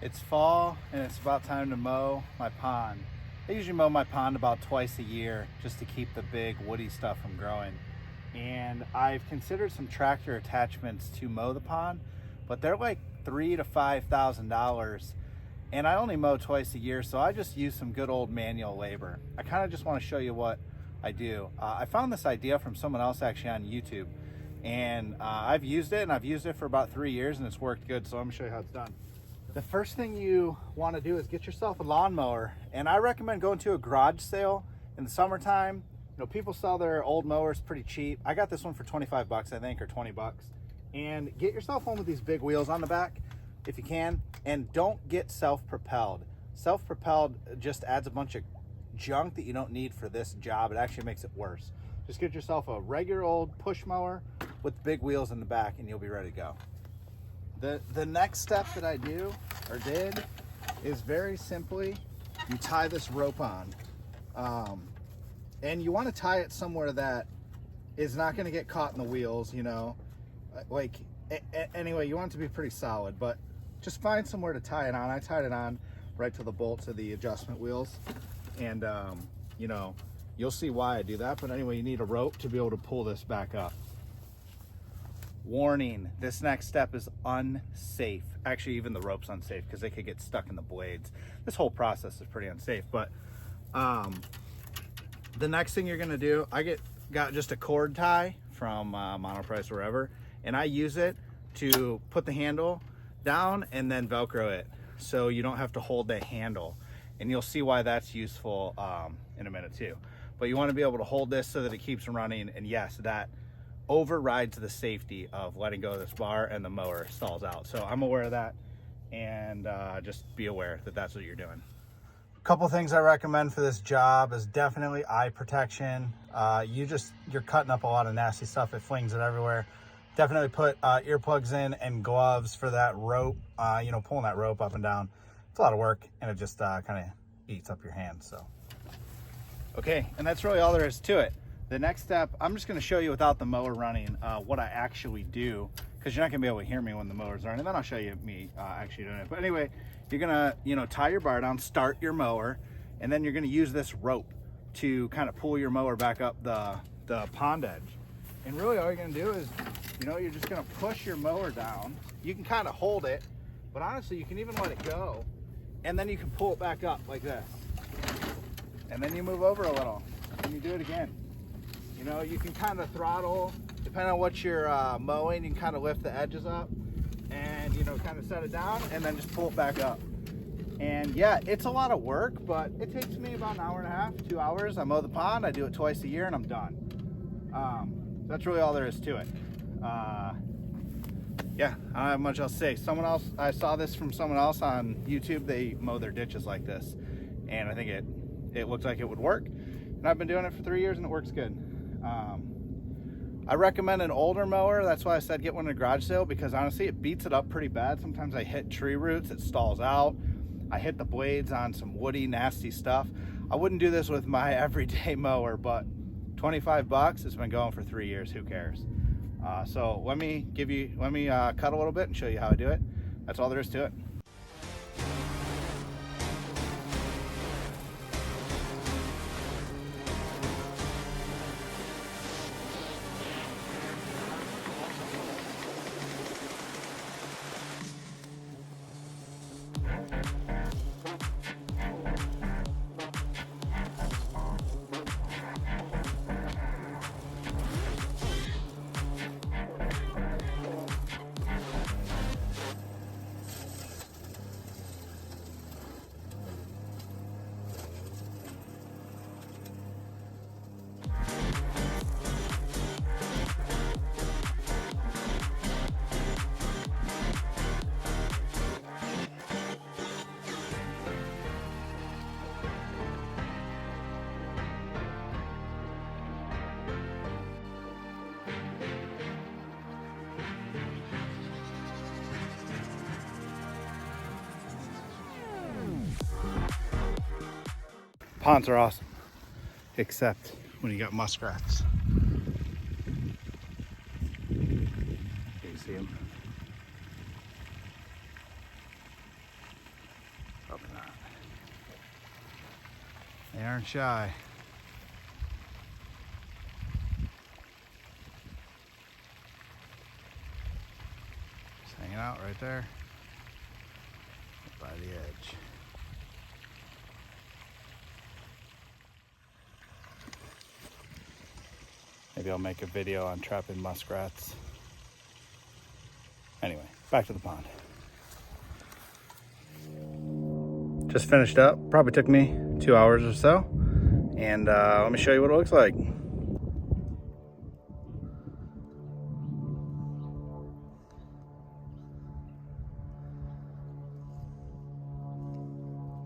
It's fall and it's about time to mow my pond. I usually mow my pond about twice a year just to keep the big woody stuff from growing. And I've considered some tractor attachments to mow the pond, but they're like $3,000 to $5,000. And I only mow twice a year, so I just use some good old manual labor. I kind of just want to show you what I do. I found this idea from someone else actually on YouTube, and I've used it, and I've used it for about 3 years, and it's worked good, so I'm gonna show you how it's done. The first thing you want to do is get yourself a lawnmower, and I recommend going to a garage sale in the summertime. You know, people sell their old mowers pretty cheap. I got this one for 25 bucks, I think, or 20 bucks. And get yourself one with these big wheels on the back if you can, and don't get self-propelled. Self-propelled just adds a bunch of junk that you don't need for this job. It actually makes it worse. Just get yourself a regular old push mower with big wheels in the back, and you'll be ready to go. The next step that I do or did is very simply, you tie this rope on, and you want to tie it somewhere that is not going to get caught in the wheels, you know, like anyway, you want it to be pretty solid, but just find somewhere to tie it on. I tied it on right to the bolts of the adjustment wheels, and you know, you'll see why I do that. But anyway, you need a rope to be able to pull this back up. Warning, this next step is unsafe. Actually, even the rope's unsafe because they could get stuck in the blades. This whole process is pretty unsafe, but the next thing you're gonna do, got just a cord tie from Monoprice or wherever, and I use it to put the handle down and then Velcro it so you don't have to hold the handle. And you'll see why that's useful in a minute too. But you want to be able to hold this so that it keeps running, and yes, that overrides the safety of letting go of this bar and the mower stalls out. So I'm aware of that, and just be aware that that's what you're doing. A couple things I recommend for this job is definitely eye protection. You're cutting up a lot of nasty stuff. It flings it everywhere. Definitely put earplugs in and gloves for that rope, you know, pulling that rope up and down. It's a lot of work, and it just kind of eats up your hands. So okay, and that's really all there is to it. The next step, I'm just going to show you without the mower running what I actually do, because you're not going to be able to hear me when the mower's running, and then I'll show you me actually doing it. But anyway, you're going to, you know, tie your bar down, start your mower, and then you're going to use this rope to kind of pull your mower back up the pond edge. And really all you're going to do is, you know, you're just going to push your mower down. You can kind of hold it, but honestly, you can even let it go, and then you can pull it back up like this. And then you move over a little, and you do it again. You know, you can kind of throttle, depending on what you're mowing, you can kind of lift the edges up and, you know, kind of set it down and then just pull it back up. And yeah, it's a lot of work, but it takes me about an hour and a half, 2 hours. I mow the pond, I do it twice a year, and I'm done. That's really all there is to it. Yeah, I don't have much else to say. Someone else, I saw this from someone else on YouTube. They mow their ditches like this, and I think it looked like it would work. And I've been doing it for 3 years, and it works good. I recommend an older mower. That's why I said get one in a garage sale, because honestly it beats it up pretty bad. Sometimes I hit tree roots, it stalls out. I hit the blades on some woody nasty stuff. I wouldn't do this with my everyday mower, but 25 bucks, it's been going for 3 years, who cares? So let me cut a little bit and show you how I do it. That's all there is to it. Ponds are awesome, except when you got muskrats. You see them. Probably not. They aren't shy. Just hanging out right there by the edge. Maybe I'll make a video on trapping muskrats. Anyway, back to the pond. Just finished up. Probably took me 2 hours or so. And let me show you what it looks like.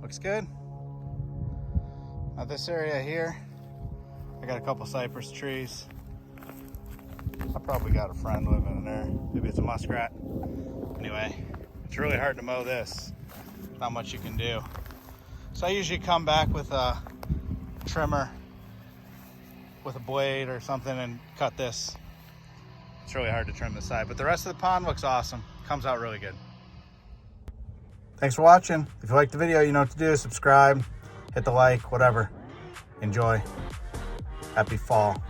Looks good. Now this area here, I got a couple cypress trees. I probably got a friend living in there. Maybe it's a muskrat. Anyway, it's really hard to mow this. Not much you can do. So I usually come back with a trimmer with a blade or something and cut this. It's really hard to trim the side, but the rest of the pond looks awesome. Comes out really good. Thanks for watching. If you liked the video, you know what to do. Subscribe, hit the like, whatever. Enjoy. Happy fall.